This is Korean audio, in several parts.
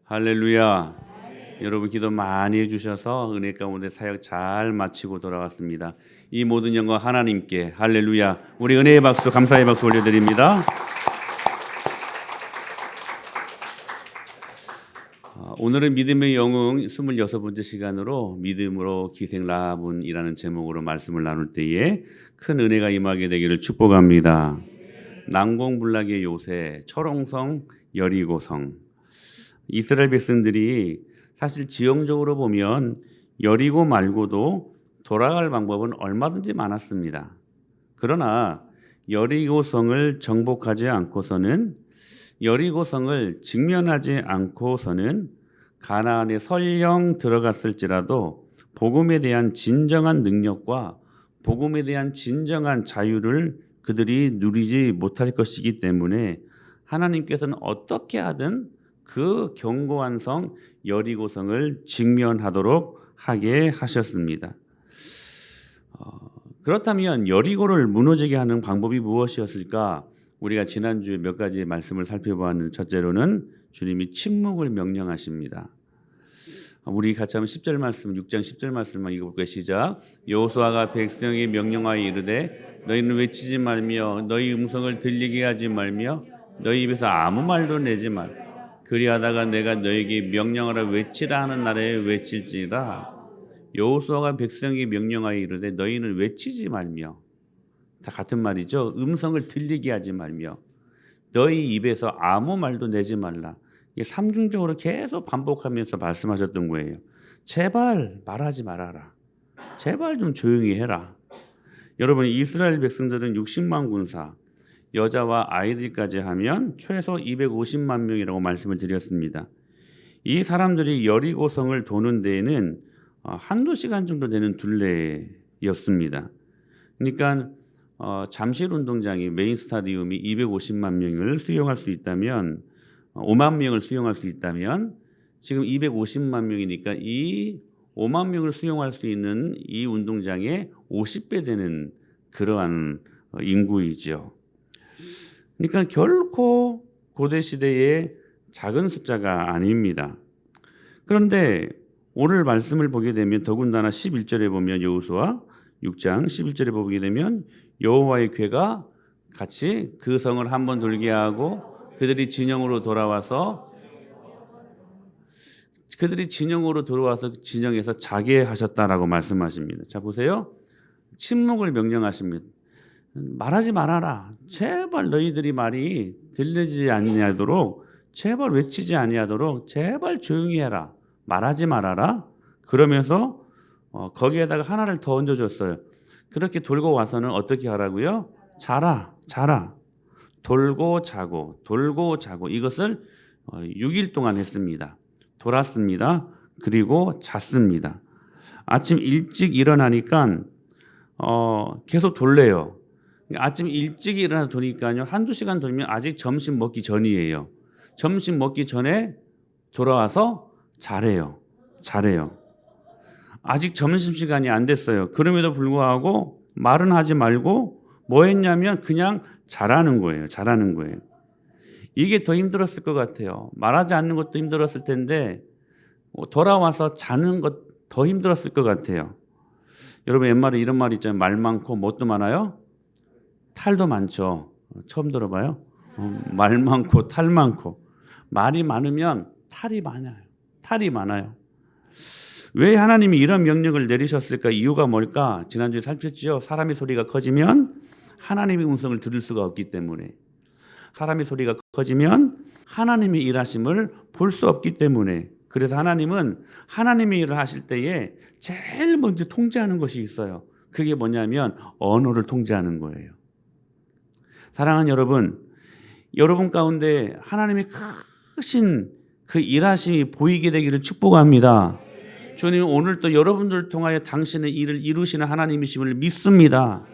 할렐루야. 여러분 기도 많이 해주셔서 은혜 가운데 사역 잘 마치고 돌아왔습니다. 이 모든 영광 하나님께. 할렐루야. 우리 은혜의 박수, 감사의 박수 올려드립니다. 오늘은 믿음의 영웅 26번째 시간으로 믿음으로 기생 라합이라는 제목으로 말씀을 나눌 때에 큰 은혜가 임하게 되기를 축복합니다. 난공불락의 요새, 철옹성, 여리고성. 이스라엘 백성들이 사실 지형적으로 보면 여리고 말고도 돌아갈 방법은 얼마든지 많았습니다. 그러나 여리고성을 정복하지 않고서는, 여리고성을 직면하지 않고서는 가나안에 설령 들어갔을지라도 복음에 대한 진정한 능력과 복음에 대한 진정한 자유를 그들이 누리지 못할 것이기 때문에 하나님께서는 어떻게 하든 그 견고한 성 여리고성을 직면하도록 하게 하셨습니다. 그렇다면 여리고를 무너지게 하는 방법이 무엇이었을까? 우리가 지난주에 몇 가지 말씀을 살펴보았는데, 첫째로는 주님이 침묵을 명령하십니다. 우리 같이 한번 10절 말씀, 6장 10절 말씀만 읽어볼까요? 시작. 여호수아가 백성에게 명령하여 이르되 너희는 외치지 말며 너희 음성을 들리게 하지 말며 너희 입에서 아무 말도 내지 말. 그리하다가 내가 너에게 명령하라 외치라 하는 날에 외칠지라. 여호수아가 백성에게 명령하여 이르되 너희는 외치지 말며, 다 같은 말이죠. 음성을 들리게 하지 말며 너희 입에서 아무 말도 내지 말라. 이게 삼중적으로 계속 반복하면서 말씀하셨던 거예요. 제발 말하지 말아라. 제발 좀 조용히 해라. 여러분, 이스라엘 백성들은 60만 군사, 여자와 아이들까지 하면 최소 250만 명이라고 말씀을 드렸습니다. 이 사람들이 여리고성을 도는 데에는 한두 시간 정도 되는 둘레였습니다. 그러니까 잠실 운동장이 메인 스타디움이 250만 명을 수용할 수 있다면, 5만 명을 수용할 수 있다면 지금 250만 명이니까 이 5만 명을 수용할 수 있는 이 운동장의 50배 되는 그러한 인구이죠. 그러니까 결코 고대 시대의 작은 숫자가 아닙니다. 그런데 오늘 말씀을 보게 되면 더군다나 11절에 보면, 여호수아 6장 11절에 보게 되면 여호와의 궤가 같이 그 성을 한번 돌게 하고 그들이 진영으로 돌아와서 진영에서 자게 하셨다라고 말씀하십니다. 자, 보세요. 침묵을 명령하십니다. 말하지 말아라. 제발 너희들이 말이 들리지 아니하도록, 제발 외치지 아니하도록 제발 조용히 해라. 말하지 말아라. 그러면서 거기에다가 하나를 더 얹어줬어요. 그렇게 돌고 와서는 어떻게 하라고요? 자라. 돌고 자고 이것을 6일 동안 했습니다. 돌았습니다. 그리고 잤습니다. 아침 일찍 일어나니까 계속 돌래요. 아침 일찍 일어나서 도니까요, 한두 시간 돌면 아직 점심 먹기 전이에요. 점심 먹기 전에 돌아와서 자래요. 아직 점심시간이 안 됐어요. 그럼에도 불구하고 말은 하지 말고 뭐 했냐면 그냥 자라는 거예요. 이게 더 힘들었을 것 같아요. 말하지 않는 것도 힘들었을 텐데 돌아와서 자는 것 더 힘들었을 것 같아요. 여러분, 옛말에 이런 말 있잖아요. 말 많고 뭣도 많아요? 탈도 많죠. 처음 들어봐요? 말 많고 탈 많고. 말이 많으면 탈이 많아요. 왜 하나님이 이런 명령을 내리셨을까? 이유가 뭘까? 지난주에 살폈죠. 사람의 소리가 커지면 하나님의 음성을 들을 수가 없기 때문에, 사람의 소리가 커지면 하나님의 일하심을 볼 수 없기 때문에. 그래서 하나님은 하나님의 일을 하실 때에 제일 먼저 통제하는 것이 있어요. 그게 뭐냐면 언어를 통제하는 거예요. 사랑하는 여러분 가운데 하나님의 크신 그 일하심이 보이게 되기를 축복합니다. 주님, 오늘 또 여러분들을 통하여 당신의 일을 이루시는 하나님이심을 믿습니다.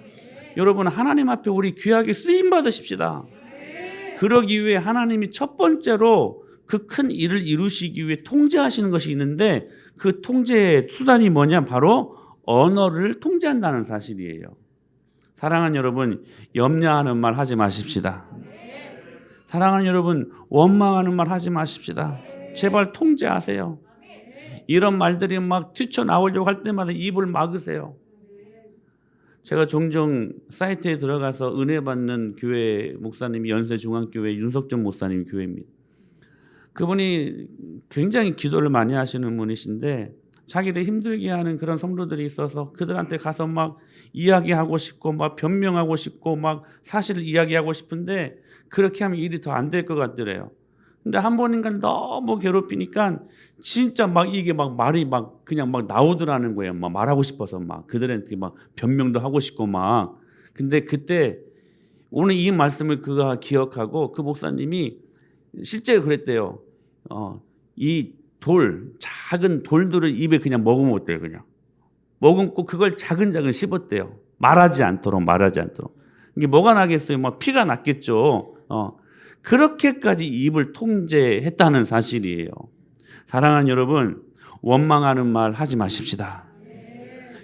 여러분, 하나님 앞에 우리 귀하게 쓰임 받으십시다. 그러기 위해 하나님이 첫 번째로 그 큰 일을 이루시기 위해 통제하시는 것이 있는데, 그 통제의 수단이 뭐냐? 바로 언어를 통제한다는 사실이에요. 사랑하는 여러분, 염려하는 말 하지 마십시다. 사랑하는 여러분, 원망하는 말 하지 마십시다. 제발 통제하세요. 이런 말들이 막 튀쳐나오려고 할 때마다 입을 막으세요. 제가 종종 사이트에 들어가서 은혜 받는 교회 목사님이 연세중앙교회 윤석준 목사님 교회입니다. 그분이 굉장히 기도를 많이 하시는 분이신데 자기를 힘들게 하는 그런 성도들이 있어서 그들한테 가서 막 이야기하고 싶고 막 변명하고 싶고 막 사실을 이야기하고 싶은데 그렇게 하면 일이 더 안 될 것 같더래요. 근데 한 번인가 너무 괴롭히니까 진짜 막 이게 막 말이 막 그냥 막 나오더라는 거예요. 막 말하고 싶어서 막 그들한테 막 변명도 하고 싶고 막. 근데 그때 오늘 이 말씀을 그가 기억하고 그 목사님이 실제 그랬대요. 이 작은 돌들을 입에 그냥 머금었대요. 그냥 머금고 그걸 자근자근 씹었대요. 말하지 않도록. 이게 뭐가 나겠어요? 막 피가 났겠죠. 그렇게까지 입을 통제했다는 사실이에요. 사랑하는 여러분, 원망하는 말 하지 마십시다.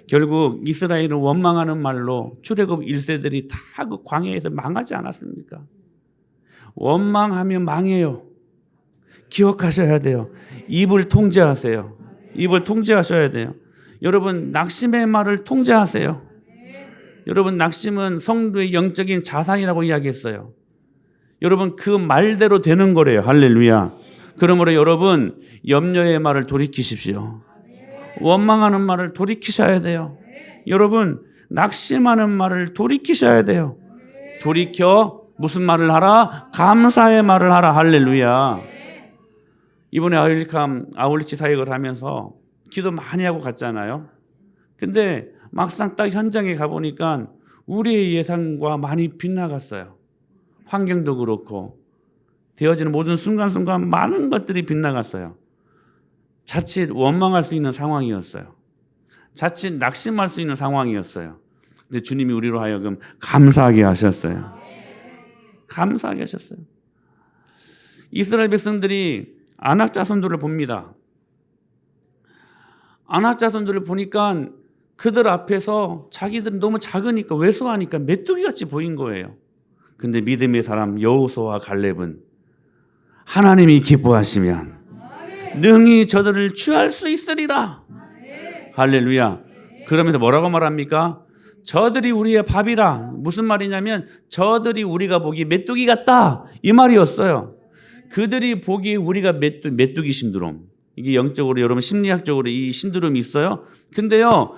결국 이스라엘은 원망하는 말로 출애굽 1세들이 다 그 광야에서 망하지 않았습니까? 원망하면 망해요. 기억하셔야 돼요. 입을 통제하세요. 입을 통제하셔야 돼요. 여러분, 낙심의 말을 통제하세요. 여러분, 낙심은 성도의 영적인 자산이라고 이야기했어요. 여러분, 그 말대로 되는 거래요. 할렐루야. 그러므로 여러분, 염려의 말을 돌이키십시오. 원망하는 말을 돌이키셔야 돼요. 여러분, 낙심하는 말을 돌이키셔야 돼요. 돌이켜 무슨 말을 하라? 감사의 말을 하라. 할렐루야. 이번에 아울리치 사역을 하면서 기도 많이 하고 갔잖아요. 근데 막상 딱 현장에 가보니까 우리의 예상과 많이 빗나갔어요. 환경도 그렇고 되어지는 모든 순간순간 많은 것들이 빗나갔어요. 자칫 원망할 수 있는 상황이었어요. 자칫 낙심할 수 있는 상황이었어요. 근데 주님이 우리로 하여금 감사하게 하셨어요. 감사하게 하셨어요. 이스라엘 백성들이 아낙 자손들을 봅니다. 아낙 자손들을 보니까 그들 앞에서 자기들은 너무 작으니까 왜소하니까 메뚜기같이 보인 거예요. 근데 믿음의 사람 여호수아와 갈렙은 하나님이 기뻐하시면 능히 저들을 취할 수 있으리라. 할렐루야. 그러면서 뭐라고 말합니까? 저들이 우리의 밥이라. 무슨 말이냐면 저들이 우리가 보기 메뚜기 같다. 이 말이었어요. 그들이 보기에 우리가 메뚜기 신드롬. 이게 영적으로 여러분 심리학적으로 이 신드롬이 있어요. 근데요.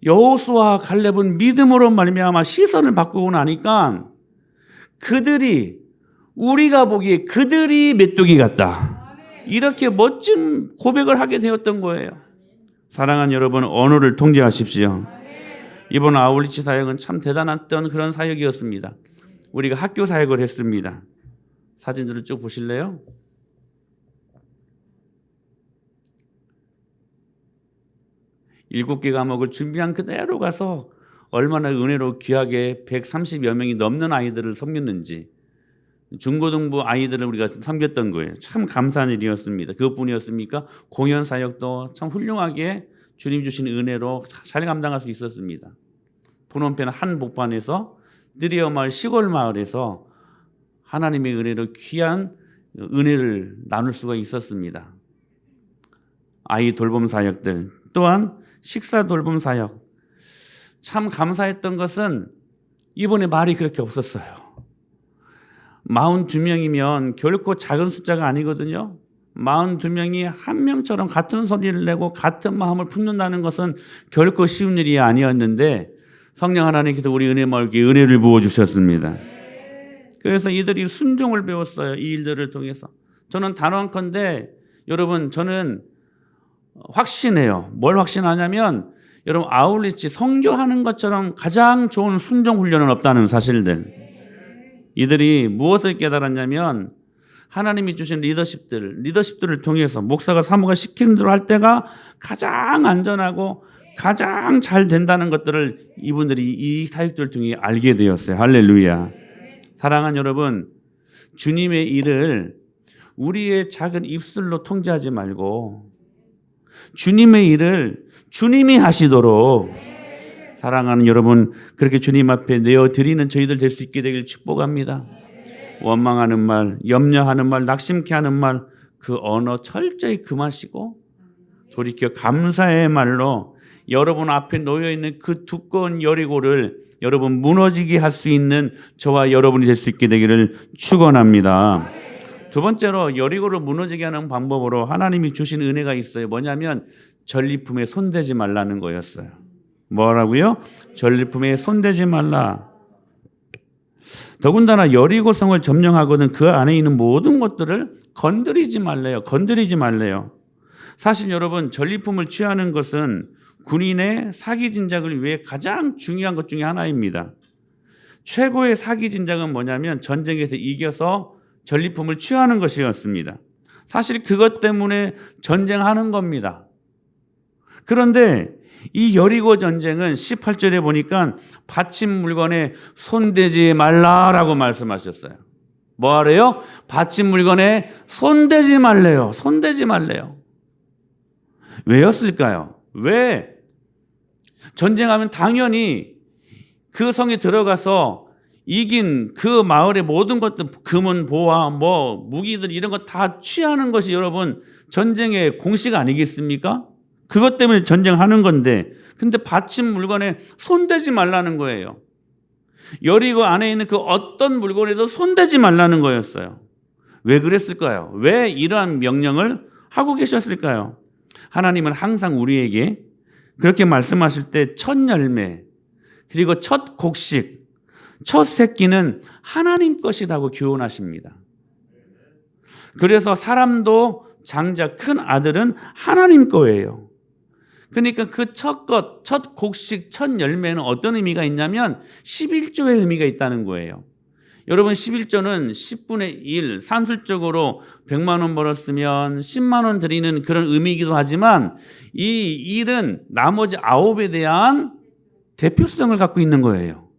여호수아와 갈렙은 믿음으로 말미암아 시선을 바꾸고 나니까 그들이 우리가 보기에 그들이 메뚜기 같다. 이렇게 멋진 고백을 하게 되었던 거예요. 사랑하는 여러분, 언어를 통제하십시오. 이번 아울리치 사역은 참 대단했던 그런 사역이었습니다. 우리가 학교 사역을 했습니다. 사진들을 쭉 보실래요? 일곱 개 과목을 준비한 그대로 가서 얼마나 은혜로 귀하게 130여 명이 넘는 아이들을 섬겼는지, 중고등부 아이들을 우리가 섬겼던 거예요. 참 감사한 일이었습니다. 그것뿐이었습니까? 공연 사역도 참 훌륭하게 주님 주신 은혜로 잘 감당할 수 있었습니다. 푸놈펜 한 복판에서 느리어 마을 시골 마을에서 하나님의 은혜로 귀한 은혜를 나눌 수가 있었습니다. 아이 돌봄 사역들, 또한 식사 돌봄 사역. 참 감사했던 것은 이번에 말이 그렇게 없었어요. 42명이면 결코 작은 숫자가 아니거든요. 42명이 한 명처럼 같은 소리를 내고 같은 마음을 품는다는 것은 결코 쉬운 일이 아니었는데 성령 하나님께서 우리 은혜 마을에 은혜를 부어주셨습니다. 그래서 이들이 순종을 배웠어요. 이 일들을 통해서. 저는 단언컨대 여러분, 저는 확신해요. 뭘 확신하냐면 여러분, 아울리치 선교하는 것처럼 가장 좋은 순종 훈련은 없다는 사실들. 이들이 무엇을 깨달았냐면 하나님이 주신 리더십들을 통해서 목사가 사모가 시키는 대로 할 때가 가장 안전하고 가장 잘 된다는 것들을 이분들이 이 사역들을 통해 알게 되었어요. 할렐루야. 사랑하는 여러분, 주님의 일을 우리의 작은 입술로 통제하지 말고 주님의 일을 주님이 하시도록, 사랑하는 여러분, 그렇게 주님 앞에 내어드리는 저희들 될 수 있게 되길 축복합니다. 원망하는 말, 염려하는 말, 낙심케 하는 말 그 언어 철저히 금하시고 돌이켜 감사의 말로 여러분 앞에 놓여있는 그 두꺼운 여리고를 여러분 무너지게 할 수 있는 저와 여러분이 될 수 있게 되기를 축원합니다. 두 번째로 여리고를 무너지게 하는 방법으로 하나님이 주신 은혜가 있어요. 뭐냐면 전리품에 손대지 말라는 거였어요. 뭐라고요? 전리품에 손대지 말라. 더군다나 여리고성을 점령하거든 그 안에 있는 모든 것들을 건드리지 말래요. 건드리지 말래요. 사실 여러분 전리품을 취하는 것은 군인의 사기 진작을 위해 가장 중요한 것 중에 하나입니다. 최고의 사기 진작은 뭐냐면 전쟁에서 이겨서 전리품을 취하는 것이었습니다. 사실 그것 때문에 전쟁하는 겁니다. 그런데 이 여리고 전쟁은 18절에 보니까 바친 물건에 손대지 말라라고 말씀하셨어요. 뭐 하래요? 바친 물건에 손대지 말래요. 손대지 말래요. 왜였을까요? 왜? 전쟁하면 당연히 그 성에 들어가서 이긴 그 마을의 모든 것들, 금은 보화, 무기들 이런 거 다 취하는 것이 여러분 전쟁의 공식 아니겠습니까? 그것 때문에 전쟁하는 건데, 근데 바친 물건에 손대지 말라는 거예요. 여리고 안에 있는 그 어떤 물건에도 손대지 말라는 거였어요. 왜 그랬을까요? 왜 이러한 명령을 하고 계셨을까요? 하나님은 항상 우리에게 그렇게 말씀하실 때 첫 열매, 그리고 첫 곡식, 첫 새끼는 하나님 것이라고 교훈하십니다. 그래서 사람도 장자 큰 아들은 하나님 거예요. 그러니까 그 첫 것, 첫 곡식, 첫 열매는 어떤 의미가 있냐면 11조의 의미가 있다는 거예요. 여러분 11조는 10분의 1, 산술적으로 100만 원 벌었으면 10만 원 드리는 그런 의미이기도 하지만 이 1은 나머지 9에 대한 대표성을 갖고 있는 거예요.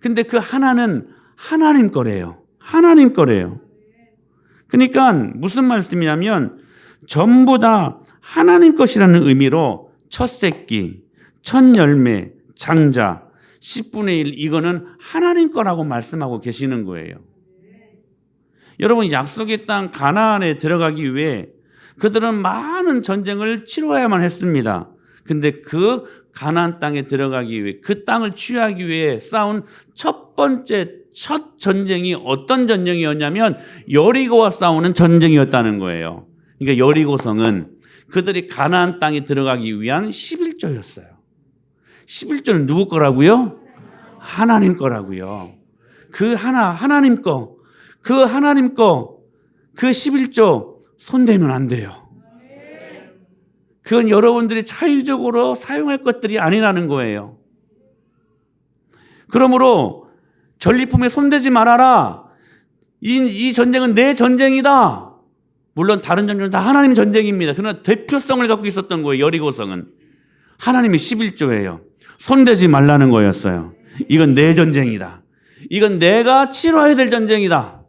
근데 그 하나는 하나님 거래요. 하나님 거래요. 그러니까 무슨 말씀이냐면 전부 다 하나님 것이라는 의미로 첫 새끼, 첫 열매, 장자, 10분의 1 이거는 하나님 거라고 말씀하고 계시는 거예요. 여러분 약속의 땅 가나안에 들어가기 위해 그들은 많은 전쟁을 치러야만 했습니다. 근데 그 가나안 땅에 들어가기 위해 그 땅을 취하기 위해 싸운 첫 번째 첫 전쟁이 어떤 전쟁이었냐면 여리고와 싸우는 전쟁이었다는 거예요. 그러니까 여리고성은 그들이 가나안 땅에 들어가기 위한 11조였어요. 11조는 누구 거라고요? 하나님 거라고요. 그 하나님 거, 그 하나님 거, 그 11조 손대면 안 돼요. 그건 여러분들이 자율적으로 사용할 것들이 아니라는 거예요. 그러므로 전리품에 손대지 말아라. 이 전쟁은 내 전쟁이다. 물론 다른 전쟁은 다 하나님 전쟁입니다. 그러나 대표성을 갖고 있었던 거예요. 여리고성은 하나님의 11조예요. 손대지 말라는 거였어요. 이건 내 전쟁이다. 이건 내가 치러야 될 전쟁이다.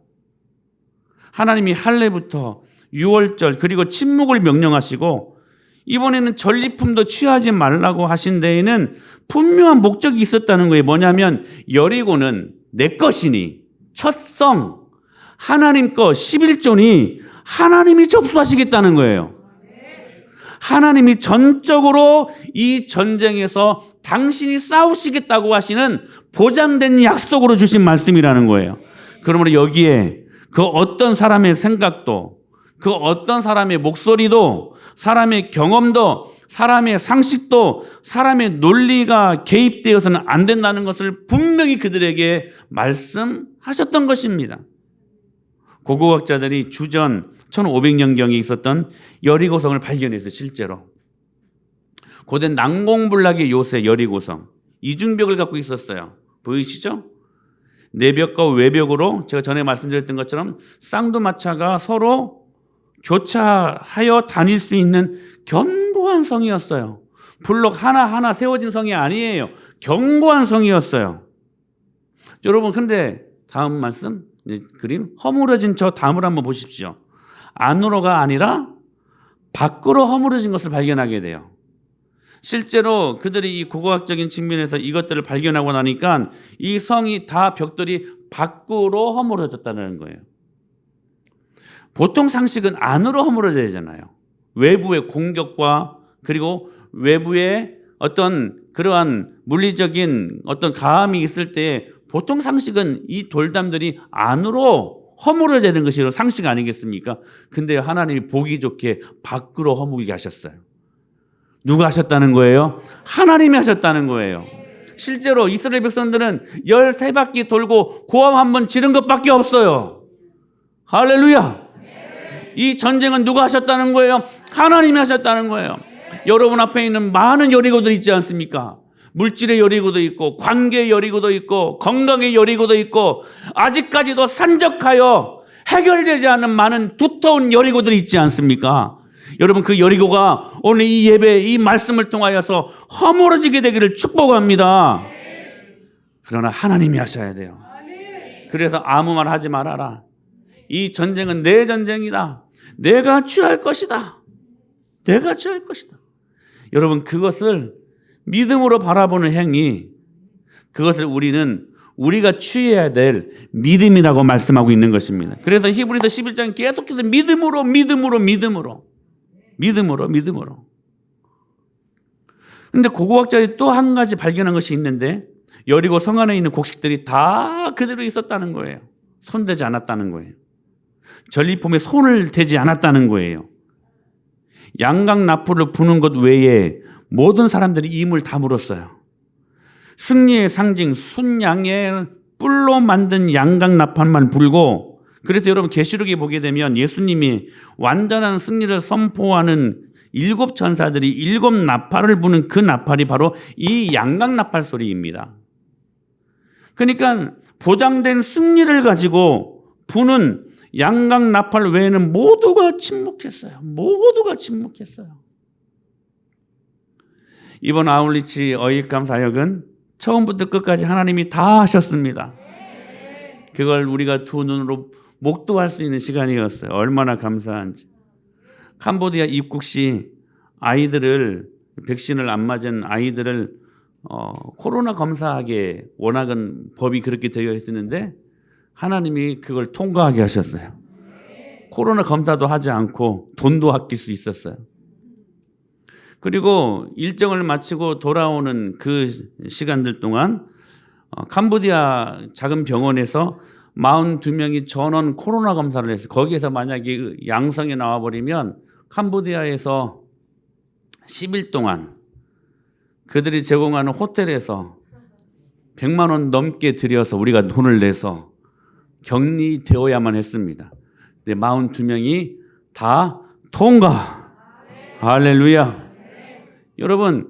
하나님이 할례부터 유월절 그리고 침묵을 명령하시고 이번에는 전리품도 취하지 말라고 하신 데에는 분명한 목적이 있었다는 거예요. 뭐냐면 여리고는 내 것이니 첫성 하나님 거 11조니 하나님이 접수하시겠다는 거예요. 하나님이 전적으로 이 전쟁에서 당신이 싸우시겠다고 하시는 보장된 약속으로 주신 말씀이라는 거예요. 그러므로 여기에 그 어떤 사람의 생각도 그 어떤 사람의 목소리도 사람의 경험도 사람의 상식도 사람의 논리가 개입되어서는 안 된다는 것을 분명히 그들에게 말씀하셨던 것입니다. 고고학자들이 주전 1500년경에 있었던 여리고성을 발견했어요. 실제로 고대 난공불락의 요새 여리고성 이중벽을 갖고 있었어요. 보이시죠? 내벽과 외벽으로 제가 전에 말씀드렸던 것처럼 쌍두마차가 서로 교차하여 다닐 수 있는 견고한 성이었어요. 블록 하나하나 세워진 성이 아니에요. 견고한 성이었어요. 여러분 근데 다음 말씀 그림 허물어진 저 담을 한번 보십시오. 안으로가 아니라 밖으로 허물어진 것을 발견하게 돼요. 실제로 그들이 이 고고학적인 측면에서 이것들을 발견하고 나니까 이 성이 다 벽돌이 밖으로 허물어졌다는 거예요. 보통 상식은 안으로 허물어져야 되잖아요. 외부의 공격과 그리고 외부의 어떤 그러한 물리적인 어떤 가함이 있을 때 보통 상식은 이 돌담들이 안으로 허물어져야 되는 것이 상식 아니겠습니까? 근데 하나님이 보기 좋게 밖으로 허물게 하셨어요. 누가 하셨다는 거예요? 하나님이 하셨다는 거예요. 실제로 이스라엘 백성들은 13바퀴 돌고 고함 한번 지른 것밖에 없어요. 할렐루야. 이 전쟁은 누가 하셨다는 거예요? 하나님이 하셨다는 거예요. 여러분 앞에 있는 많은 여리고들 있지 않습니까? 물질의 여리고도 있고 관계의 여리고도 있고 건강의 여리고도 있고 아직까지도 산적하여 해결되지 않은 많은 두터운 여리고들이 있지 않습니까? 여러분 그 여리고가 오늘 이 예배 이 말씀을 통하여서 허물어지게 되기를 축복합니다. 그러나 하나님이 하셔야 돼요. 그래서 아무 말 하지 말아라. 이 전쟁은 내 전쟁이다. 내가 취할 것이다. 내가 취할 것이다. 여러분 그것을 믿음으로 바라보는 행위, 그것을 우리가 취해야 될 믿음이라고 말씀하고 있는 것입니다. 그래서 히브리서 11장 계속해서 믿음으로. 그런데 고고학자들이 또 한 가지 발견한 것이 있는데 여리고 성 안에 있는 곡식들이 다 그대로 있었다는 거예요. 손대지 않았다는 거예요. 전리품에 손을 대지 않았다는 거예요. 양각 나풀을 부는 것 외에 모든 사람들이 임을 다 물었어요. 승리의 상징 순양의 뿔로 만든 양각 나팔만 불고, 그래서 여러분 계시록에 보게 되면 예수님이 완전한 승리를 선포하는 7 천사들이 7 나팔을 부는 그 나팔이 바로 이 양각 나팔 소리입니다. 그러니까 보장된 승리를 가지고 부는 양각 나팔 외에는 모두가 침묵했어요. 이번 아울리치 어일감 사역은 처음부터 끝까지 하나님이 다 하셨습니다. 그걸 우리가 두 눈으로 목도할 수 있는 시간이었어요. 얼마나 감사한지. 캄보디아 입국 시 아이들을 백신을 안 맞은 아이들을 코로나 검사하게 워낙은 법이 그렇게 되어 있었는데 하나님이 그걸 통과하게 하셨어요. 코로나 검사도 하지 않고 돈도 아낄 수 있었어요. 그리고 일정을 마치고 돌아오는 그 시간들 동안 캄보디아 작은 병원에서 42명이 전원 코로나 검사를 했어요. 거기에서 만약에 양성이 나와버리면 캄보디아에서 10일 동안 그들이 제공하는 호텔에서 100만 원 넘게 들여서 우리가 돈을 내서 격리되어야만 했습니다. 근데 42명이 다 통과. 할렐루야. 여러분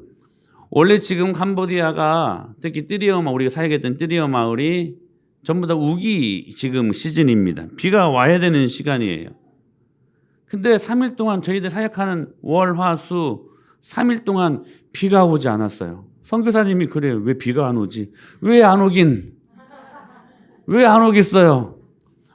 원래 지금 캄보디아가 특히 띠리어 마을, 우리가 사역했던 띠리어 마을이 전부 다 우기 지금 시즌입니다. 비가 와야 되는 시간이에요. 근데 3일 동안 저희들 사역하는 월, 화, 수 3일 동안 비가 오지 않았어요. 선교사님이 그래요. 왜 비가 안 오지? 왜 안 오겠어요?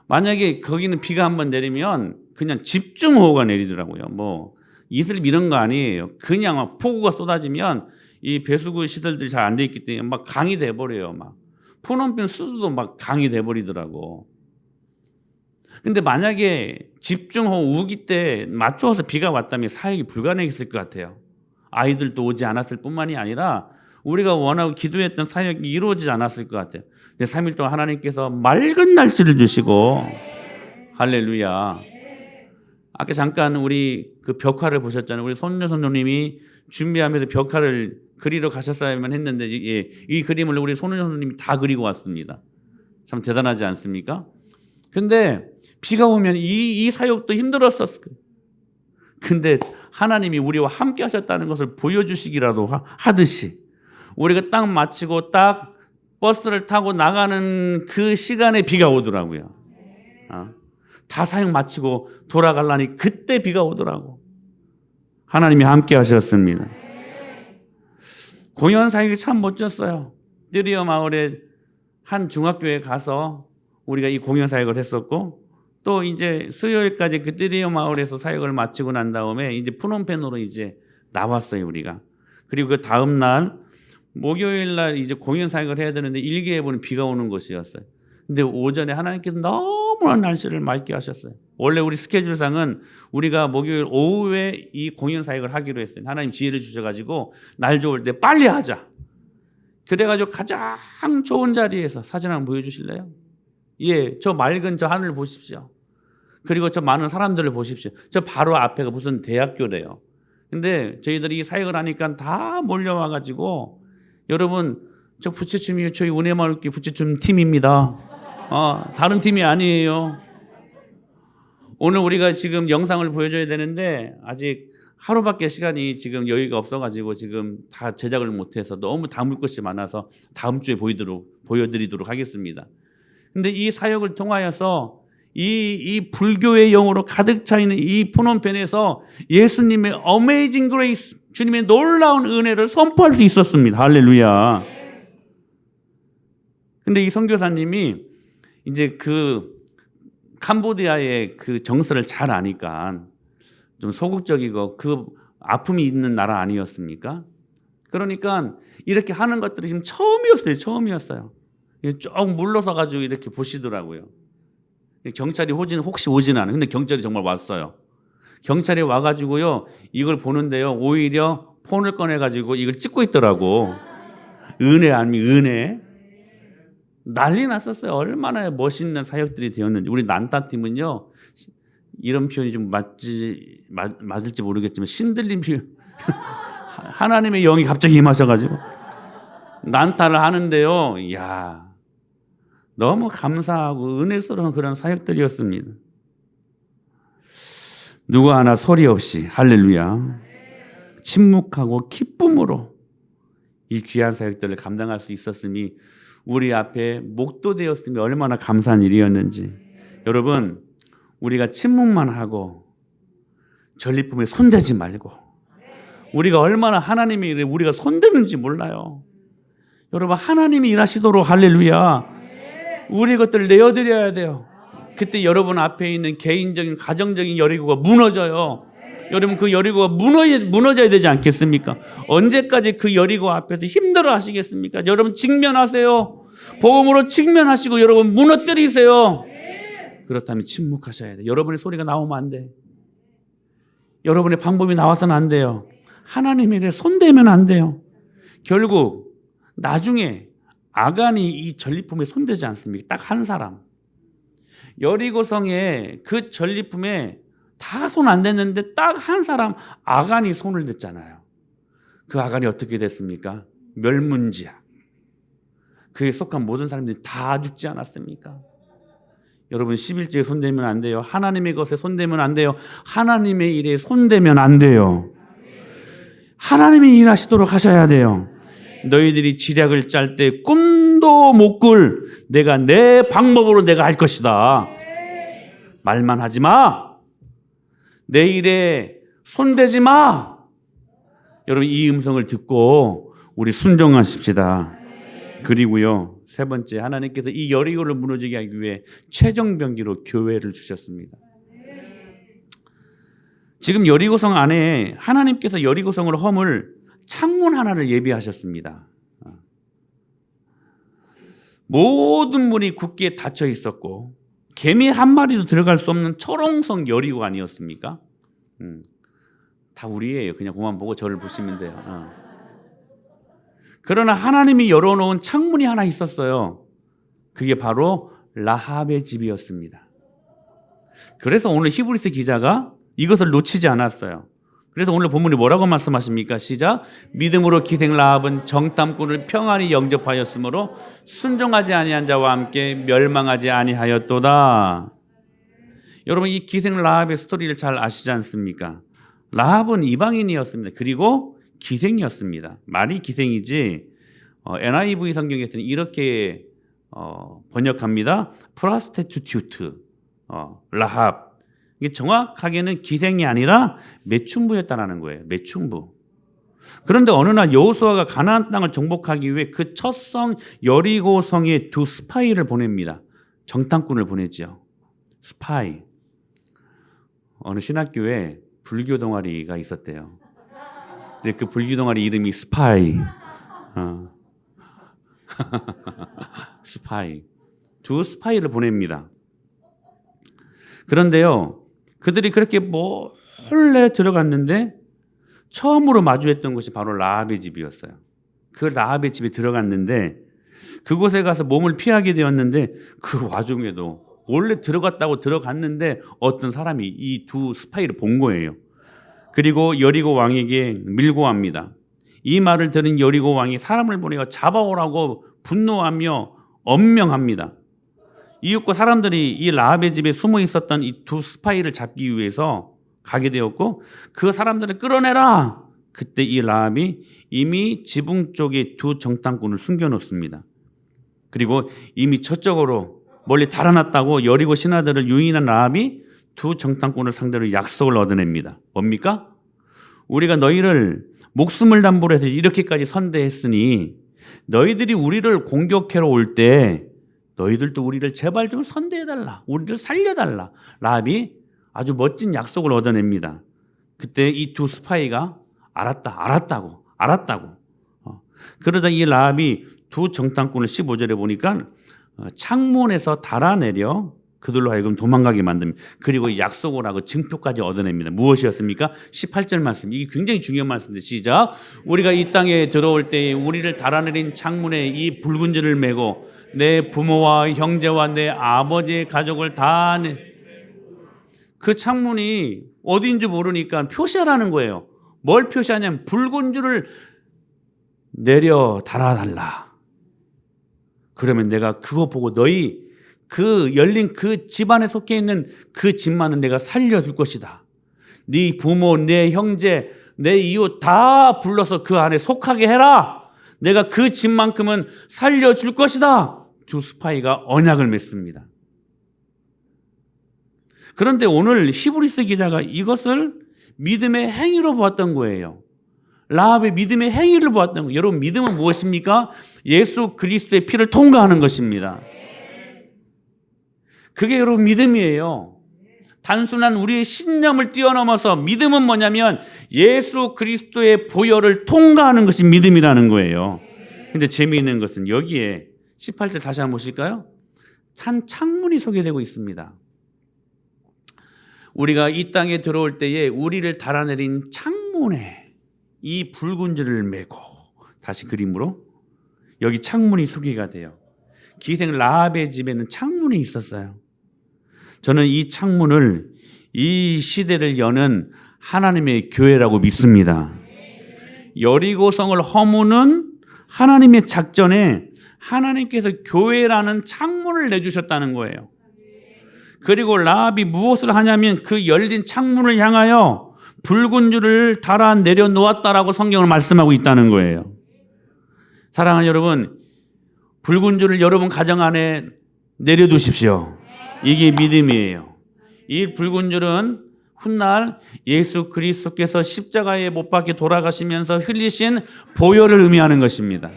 만약에 거기는 비가 한번 내리면 그냥 집중호우가 내리더라고요. 뭐 이슬 이런 거 아니에요. 그냥 막 폭우가 쏟아지면 이 배수구 시설들이 잘 안 돼 있기 때문에 막 강이 돼 버려요. 막 푸놈핀 수도도 막 강이 돼 버리더라고. 근데 만약에 집중호우 우기 때 맞춰서 비가 왔다면 사역이 불가능했을 것 같아요. 아이들도 오지 않았을 뿐만이 아니라 우리가 원하고 기도했던 사역이 이루어지지 않았을 것 같아요. 근데 3일 동안 하나님께서 맑은 날씨를 주시고 할렐루야. 아까 잠깐 우리 그 벽화를 보셨잖아요. 우리 손녀 선생님이 준비하면서 벽화를 그리러 가셨어야만 했는데 이 그림을 우리 손녀 선생님이 다 그리고 왔습니다. 참 대단하지 않습니까? 근데 비가 오면 이 사역도 힘들었었을 거예요. 근데 하나님이 우리와 함께 하셨다는 것을 보여주시기라도 하듯이 우리가 딱 마치고 딱 버스를 타고 나가는 그 시간에 비가 오더라고요. 다 사역 마치고 돌아가려니 그때 비가 오더라고. 하나님이 함께 하셨습니다. 공연 사역이 참 멋졌어요. 띠리어 마을의 한 중학교에 가서 우리가 이 공연 사역을 했었고 또 이제 수요일까지 그 띠리어 마을에서 사역을 마치고 난 다음에 이제 푸놈펜으로 이제 나왔어요, 우리가. 그리고 그 다음 날 목요일 날 이제 공연 사역을 해야 되는데 일기예보는 비가 오는 것이었어요. 근데 오전에 하나님께서 너무 너무나 날씨를 맑게 하셨어요. 원래 우리 스케줄상은 우리가 목요일 오후에 이 공연 사역을 하기로 했어요. 하나님 지혜를 주셔가지고 날 좋을 때 빨리 하자. 그래가지고 가장 좋은 자리에서 사진 한번 보여주실래요? 예, 저 맑은 저 하늘 보십시오. 그리고 저 많은 사람들을 보십시오. 저 바로 앞에가 무슨 대학교래요. 근데 저희들이 사역을 하니까 다 몰려와가지고 여러분 저 부채춤이 저희 은혜마을교회 부채춤 팀입니다. 다른 팀이 아니에요. 오늘 우리가 지금 영상을 보여줘야 되는데 아직 하루밖에 시간이 지금 여유가 없어가지고 지금 다 제작을 못해서 너무 담을 것이 많아서 다음 주에 보여드리도록 하겠습니다. 근데 이 사역을 통하여서 이 불교의 영으로 가득 차 있는 이 푸놈펜에서 예수님의 어메이징 그레이스, 주님의 놀라운 은혜를 선포할 수 있었습니다. 할렐루야. 근데 이 선교사님이 이제 그 캄보디아의 그 정서를 잘 아니까 좀 소극적이고 그 아픔이 있는 나라 아니었습니까? 그러니까 이렇게 하는 것들이 지금 처음이었어요. 쭉 물러서 가지고 이렇게 보시더라고요. 경찰이 혹시 오진 않아요. 근데 경찰이 정말 왔어요. 경찰이 와가지고요 이걸 보는데요 오히려 폰을 꺼내가지고 이걸 찍고 있더라고. 은혜 아니면 은혜. 난리 났었어요. 얼마나 멋있는 사역들이 되었는지. 우리 난타팀은요 이런 표현이 좀 맞을지 모르겠지만 신들린 표현. 하나님의 영이 갑자기 임하셔가지고 난타를 하는데요. 이야, 너무 감사하고 은혜스러운 그런 사역들이었습니다. 누구 하나 소리 없이 할렐루야 침묵하고 기쁨으로 이 귀한 사역들을 감당할 수 있었으니 우리 앞에 목도되었으면 얼마나 감사한 일이었는지. 여러분 우리가 침묵만 하고 전리품에 손대지 말고 우리가 얼마나 하나님의 일에 우리가 손대는지 몰라요. 여러분 하나님이 일하시도록 할렐루야 우리 것들을 내어드려야 돼요. 그때 여러분 앞에 있는 개인적인 가정적인 여리고가 무너져요. 여러분 그 여리고가 무너져야 되지 않겠습니까? 언제까지 그 여리고 앞에서 힘들어 하시겠습니까? 여러분 직면하세요. 복음으로 직면하시고 여러분 무너뜨리세요. 그렇다면 침묵하셔야 돼요. 여러분의 소리가 나오면 안 돼. 여러분의 방법이 나와서는 안 돼요. 하나님의 일에 손대면 안 돼요. 결국 나중에 아간이 이 전리품에 손대지 않습니까? 딱 한 사람. 여리고성에 그 전리품에 다 손 안 댔는데 딱 한 사람 아간이 손을 댔잖아요. 그 아간이 어떻게 됐습니까? 멸문지야. 그에 속한 모든 사람들이 다 죽지 않았습니까? 여러분 11조에 손대면 안 돼요. 하나님의 것에 손대면 안 돼요. 하나님의 일에 손대면 안 돼요. 하나님이 일하시도록 하셔야 돼요. 너희들이 지략을 짤 때 꿈도 못 꿀 내가 내 방법으로 내가 할 것이다. 말만 하지 마. 내 일에 손대지 마. 여러분 이 음성을 듣고 우리 순종하십시다. 그리고요 세 번째 하나님께서 이 여리고를 무너지게 하기 위해 최종병기로 교회를 주셨습니다. 지금 여리고성 안에 하나님께서 여리고성을 허물 창문 하나를 예비하셨습니다. 모든 문이 굳게 닫혀 있었고 개미 한 마리도 들어갈 수 없는 철옹성 여리고 아니었습니까? 다 우리예요. 그냥 그만 보고 저를 보시면 돼요. 그러나 하나님이 열어놓은 창문이 하나 있었어요. 그게 바로 라합의 집이었습니다. 그래서 오늘 히브리서 기자가 이것을 놓치지 않았어요. 그래서 오늘 본문이 뭐라고 말씀하십니까? 시작. 믿음으로 기생 라합은 정탐꾼을 평안히 영접하였으므로 순종하지 아니한 자와 함께 멸망하지 아니하였도다. 여러분 이 기생 라합의 스토리를 잘 아시지 않습니까? 라합은 이방인이었습니다. 그리고 기생이었습니다. 말이 기생이지 NIV 성경에서는 이렇게 번역합니다. 프라스티튜트 라합. 이게 정확하게는 기생이 아니라 매춘부였다는 거예요. 매춘부. 그런데 어느 날 여호수아가 가나안 땅을 정복하기 위해 그 첫 성 여리고성에 두 스파이를 보냅니다. 정탐꾼을 보내죠. 스파이. 어느 신학교에 불교 동아리가 있었대요. 근데 그 불교 동아리 이름이 스파이. 스파이. 두 스파이를 보냅니다. 그런데요, 그들이 그렇게 몰래 들어갔는데 처음으로 마주했던 곳이 바로 라합의 집이었어요. 그 라합의 집에 들어갔는데 그곳에 가서 몸을 피하게 되었는데 그 와중에도 몰래 들어갔다고 들어갔는데 어떤 사람이 이 두 스파이를 본 거예요. 그리고 여리고 왕에게 밀고 합니다. 이 말을 들은 여리고 왕이 사람을 보내어 잡아오라고 분노하며 엄명합니다. 이윽고 사람들이 이 라합의 집에 숨어 있었던 이 두 스파이를 잡기 위해서 가게 되었고 그 사람들을 끌어내라. 그때 이 라합이 이미 지붕 쪽에 두 정탐꾼을 숨겨놓습니다. 그리고 이미 저쪽으로 멀리 달아났다고 여리고 신하들을 유인한 라합이 두 정탐꾼을 상대로 약속을 얻어냅니다. 뭡니까? 우리가 너희를 목숨을 담보로 해서 이렇게까지 선대했으니 너희들이 우리를 공격하러 올 때 너희들도 우리를 제발 좀 선대해달라. 우리를 살려달라. 라합이 아주 멋진 약속을 얻어냅니다. 그때 이 두 스파이가 알았다고. 그러자 이 라합이 두 정탐꾼을 15절에 보니까 창문에서 달아내려 그들로 하여금 도망가게 만듭니다. 그리고 약속을 하고 증표까지 얻어냅니다. 무엇이었습니까? 18절 말씀. 이게 굉장히 중요한 말씀인데 시작. 우리가 이 땅에 들어올 때 우리를 달아내린 창문에 이 붉은 줄을 메고 내 부모와 형제와 내 아버지의 가족을 다 그 창문이 어디인지 모르니까 표시하라는 거예요. 뭘 표시하냐면 붉은 줄을 내려 달아달라. 그러면 내가 그거 보고 너희 그 열린 그 집안에 속해 있는 그 집만은 내가 살려줄 것이다. 네 부모, 내 형제, 내 이웃 다 불러서 그 안에 속하게 해라. 내가 그 집만큼은 살려줄 것이다. 두 스파이가 언약을 맺습니다. 그런데 오늘 히브리서 기자가 이것을 믿음의 행위로 보았던 거예요. 라합의 믿음의 행위를 보았던 거예요. 여러분 믿음은 무엇입니까? 예수 그리스도의 피를 통과하는 것입니다. 그게 여러분 믿음이에요. 단순한 우리의 신념을 뛰어넘어서 믿음은 뭐냐면 예수 그리스도의 보혈을 통과하는 것이 믿음이라는 거예요. 근데 재미있는 것은 여기에 18절 다시 한번 보실까요? 창문이 소개되고 있습니다. 우리가 이 땅에 들어올 때에 우리를 달아내린 창문에 이 붉은 줄을 메고 다시 그림으로 여기 창문이 소개가 돼요. 기생 라합의 집에는 창문이 있었어요. 저는 이 창문을 이 시대를 여는 하나님의 교회라고 믿습니다. 여리고성을 허무는 하나님의 작전에 하나님께서 교회라는 창문을 내주셨다는 거예요. 그리고 라합이 무엇을 하냐면 그 열린 창문을 향하여 붉은 줄을 달아 내려놓았다라고 성경을 말씀하고 있다는 거예요. 사랑하는 여러분, 붉은 줄을 여러분 가정 안에 내려두십시오. 이게 믿음이에요. 이 붉은 줄은 훗날 예수 그리스도께서 십자가에 못 박혀 돌아가시면서 흘리신 보혈을 의미하는 것입니다.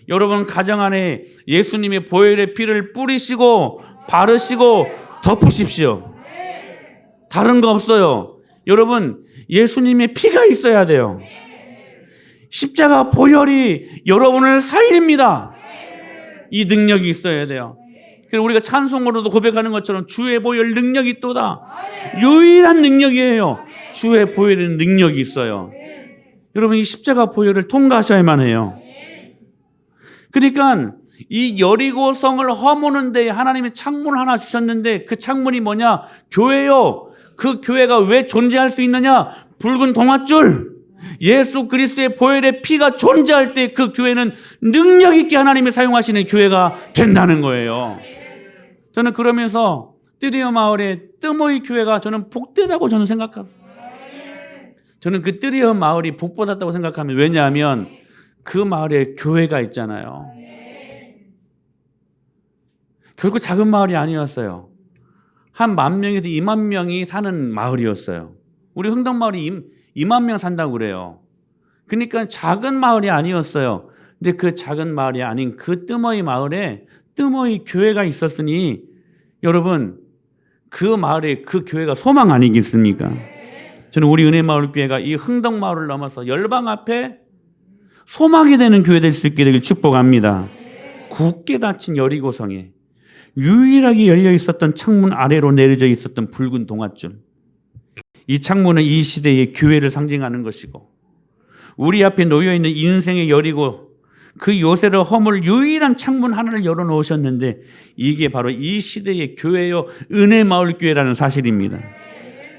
여러분 가정 안에 예수님의 보혈의 피를 뿌리시고 바르시고 덮으십시오. 다른 거 없어요. 여러분 예수님의 피가 있어야 돼요. 십자가 보혈이 여러분을 살립니다. 이 능력이 있어야 돼요. 그리고 우리가 찬송으로도 고백하는 것처럼 주의 보혈 능력이 있도다. 유일한 능력이에요. 주의 보혈에는 능력이 있어요. 여러분 이 십자가 보혈을 통과하셔야만 해요. 그러니까 이 여리고성을 허무는 데에 하나님이 창문 하나 주셨는데 그 창문이 뭐냐? 교회요. 그 교회가 왜 존재할 수 있느냐? 붉은 동아줄. 예수 그리스도의 보혈의 피가 존재할 때 그 교회는 능력 있게 하나님이 사용하시는 교회가 된다는 거예요. 저는 그러면서 뜨리어 마을의 뜨모이 교회가 저는 복되다고 저는 생각합니다. 저는 그 뜨리어 마을이 복받았다고 생각합니다. 왜냐하면 그 마을에 교회가 있잖아요. 결국 작은 마을이 아니었어요. 한 10,000명에서 20,000명이 사는 마을이었어요. 우리 흥덕마을이 20,000명 산다고 그래요. 그러니까 작은 마을이 아니었어요. 근데 그 작은 마을이 아닌 그 뜨모이 마을에 뜨모이 교회가 있었으니 여러분 그 마을에 그 교회가 소망 아니겠습니까? 저는 우리 은혜마을교회가 이 흥덕마을을 넘어서 열방 앞에 소망이 되는 교회 될 수 있게 되길 축복합니다. 굳게 닫힌 여리고성에 유일하게 열려 있었던 창문 아래로 내려져 있었던 붉은 동아줄. 이 창문은 이 시대의 교회를 상징하는 것이고 우리 앞에 놓여있는 인생의 열이고 그 요새를 허물 유일한 창문 하나를 열어놓으셨는데 이게 바로 이 시대의 교회요 은혜마을교회라는 사실입니다.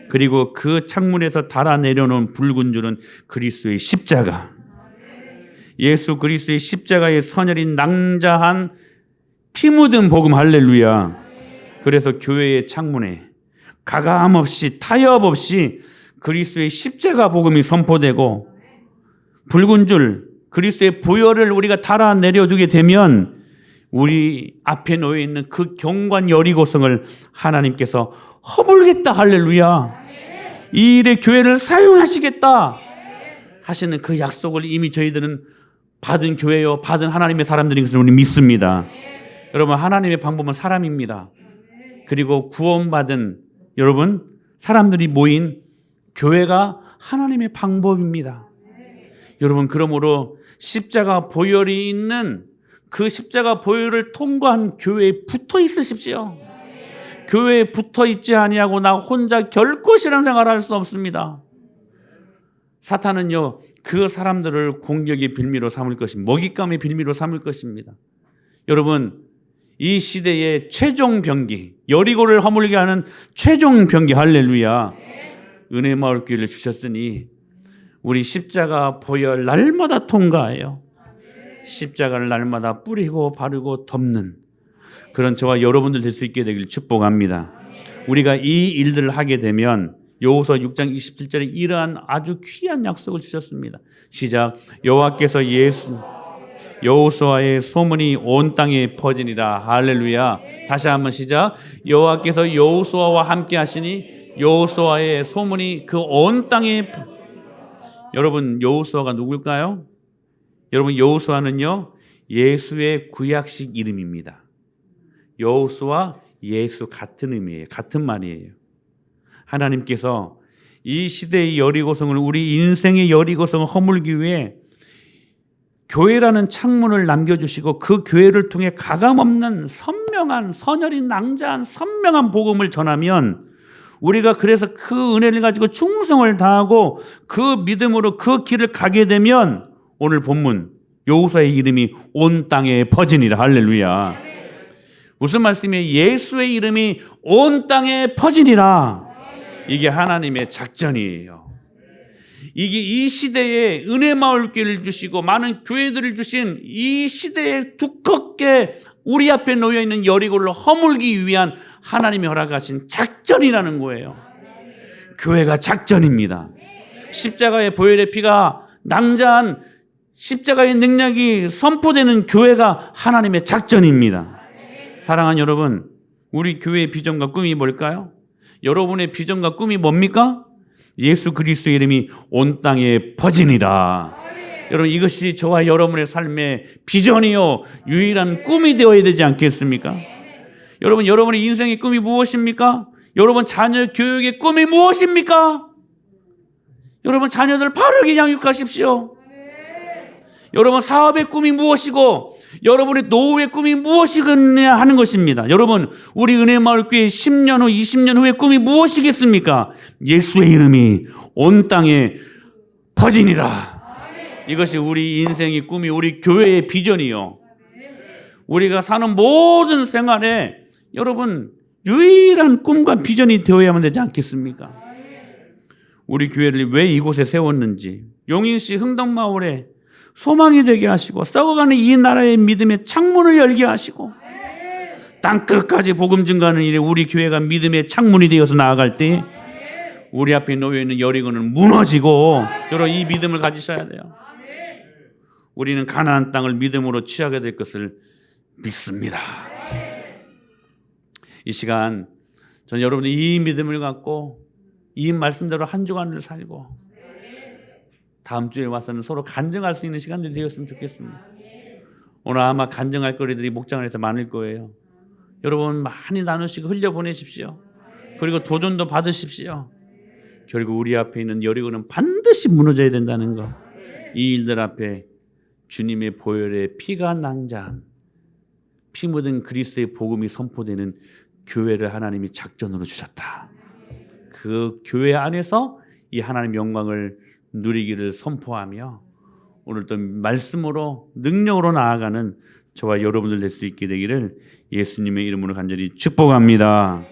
그리고 그 창문에서 달아 내려놓은 붉은 줄은 그리스도의 십자가, 예수 그리스도의 십자가의 선혈이 낭자한 피 묻은 복음. 할렐루야. 그래서 교회의 창문에 가감 없이 타협 없이 그리스도의 십자가 복음이 선포되고 붉은 줄 그리스도의 보혈을 우리가 달아 내려두게 되면 우리 앞에 놓여 있는 그 경관 여리고성을 하나님께서 허물겠다. 할렐루야. 이 일에 교회를 사용하시겠다 하시는 그 약속을 이미 저희들은 받은 교회요 받은 하나님의 사람들인 것을 우리 믿습니다. 여러분, 하나님의 방법은 사람입니다. 그리고 구원받은 여러분 사람들이 모인 교회가 하나님의 방법입니다. 여러분, 그러므로 십자가 보혈이 있는 그 십자가 보혈을 통과한 교회에 붙어 있으십시오. 교회에 붙어 있지 아니하고 나 혼자 결코 신앙생활을 할 수 없습니다. 사탄은요 그 사람들을 공격의 빌미로 삼을 것입니다. 먹잇감의 빌미로 삼을 것입니다. 여러분, 이 시대의 최종 병기, 여리고를 허물게 하는 최종 병기. 할렐루야. 은혜마을교회를 주셨으니 우리 십자가 보혈 날마다 통과해요. 십자가를 날마다 뿌리고 바르고 덮는 그런 저와 여러분들 될 수 있게 되길 축복합니다. 우리가 이 일들을 하게 되면 여호수아 6장 27절에 이러한 아주 귀한 약속을 주셨습니다. 시작. 여호수아의 소문이 온 땅에 퍼지니라. 할렐루야. 다시 한번 시작. 여호와께서 여호수아와 함께 하시니 여호수아의 소문이 그 온 땅에. 여러분, 여호수아가 누굴까요? 여러분, 여호수아는요 예수의 구약식 이름입니다. 여호수아, 예수 같은 의미예요. 같은 말이에요. 하나님께서 이 시대의 여리고성을, 우리 인생의 여리고성을 허물기 위해 교회라는 창문을 남겨주시고 그 교회를 통해 가감없는 선명한 선혈이 낭자한 선명한 복음을 전하면 우리가 그래서 그 은혜를 가지고 충성을 다하고 그 믿음으로 그 길을 가게 되면 오늘 본문 여호수아의 이름이 온 땅에 퍼지니라. 할렐루야. 무슨 말씀이에요? 예수의 이름이 온 땅에 퍼지니라. 이게 하나님의 작전이에요. 이게 이 시대에 은혜마을교회를 주시고 많은 교회들을 주신 이 시대에 두껍게 우리 앞에 놓여있는 여리고를 허물기 위한 하나님이 허락하신 작전이라는 거예요. 교회가 작전입니다. 십자가의 보혈의 피가 낭자한 십자가의 능력이 선포되는 교회가 하나님의 작전입니다. 사랑하는 여러분, 우리 교회의 비전과 꿈이 뭘까요? 여러분의 비전과 꿈이 뭡니까? 예수 그리스도의 이름이 온 땅에 퍼지니라. 여러분, 이것이 저와 여러분의 삶의 비전이요 유일한 꿈이 되어야 되지 않겠습니까? 여러분, 여러분의 인생의 꿈이 무엇입니까? 여러분 자녀 교육의 꿈이 무엇입니까? 여러분 자녀들 바르게 양육하십시오. 여러분 사업의 꿈이 무엇이고 여러분의 노후의 꿈이 무엇이겠냐 하는 것입니다. 여러분, 우리 은혜마을교회 10년 후 20년 후의 꿈이 무엇이겠습니까? 예수의 이름이 온 땅에 퍼지니라. 이것이 우리 인생의 꿈이, 우리 교회의 비전이요. 우리가 사는 모든 생활에 여러분 유일한 꿈과 비전이 되어야만 되지 않겠습니까? 우리 교회를 왜 이곳에 세웠는지, 용인시 흥덕마을에 소망이 되게 하시고 썩어가는 이 나라의 믿음의 창문을 열게 하시고 땅끝까지 복음 증가하는 일에 우리 교회가 믿음의 창문이 되어서 나아갈 때 우리 앞에 놓여있는 여리고는 무너지고, 여러분 이 믿음을 가지셔야 돼요. 우리는 가나안 땅을 믿음으로 취하게 될 것을 믿습니다. 이 시간 전 여러분들 이 믿음을 갖고 이 말씀대로 한 주간을 살고 다음 주에 와서는 서로 간증할 수 있는 시간들이 되었으면 좋겠습니다. 오늘 아마 간증할 거리들이 목장 안에서 많을 거예요. 여러분 많이 나누시고 흘려보내십시오. 그리고 도전도 받으십시오. 결국 우리 앞에 있는 여리고는 반드시 무너져야 된다는 것, 이 일들 앞에 주님의 보혈의 피가 낭자한 피 묻은 그리스도의 복음이 선포되는 교회를 하나님이 작전으로 주셨다. 그 교회 안에서 이 하나님의 영광을 누리기를 선포하며 오늘 또 말씀으로 능력으로 나아가는 저와 여러분들 될 수 있게 되기를 예수님의 이름으로 간절히 축복합니다.